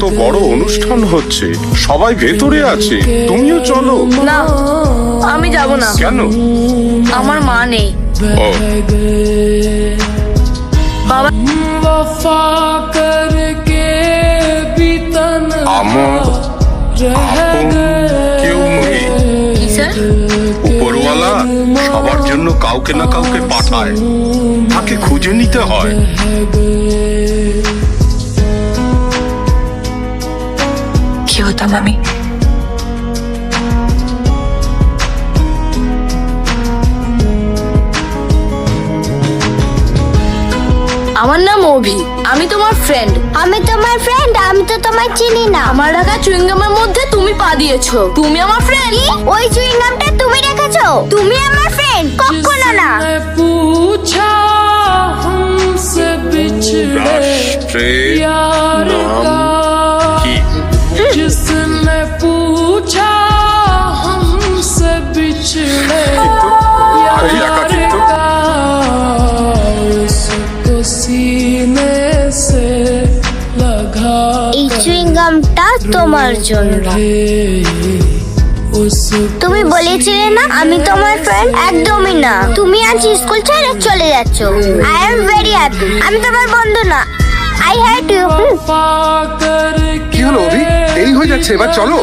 কত বড় অনুষ্ঠান হচ্ছে, সবাই ভেতরে আছে, তুমিও চলো। না, আমি যাব না। কেন? আমার মা নেই। ও, বাবা আমার আপন কেউ নেই। কি স্যার? উপরওয়ালা সবার জন্য কাউকে না কাউকে পাঠায়, তাকে খুঁজে নিতে হয়। কি হতাম আমি? আমার নাম অভি, আমি তোমার ফ্রেন্ড। আমি তোমার ফ্রেন্ড, আমি তো তোমায় চিনি না। আমার রাখা চুইংগামের মধ্যে তুমি পা দিয়েছো। তুমি আমার ফ্রেন্ড? ওই চুইংগামটা তুমি রেখেছো? তুমি আমার ফ্রেন্ড? কখনো না। রাষ্ট্রের নাম কি? जिसने पूछा हमसे बिछड़े আরে একাকিত্ব। उसको सीने से लगा এই চুইংগামটা তোমার জন্য। তুমি বলেছিলে না আমি তোমার ফ্রেন্ড? একদমই না। তুমি আজ স্কুল ছেড়ে চলে যাচ্ছ। I am very happy. আমি তোমার বন্ধু না। I hate you. पाकर কি হলো অভি? দেরি হয়ে যাচ্ছে, এবার চলো।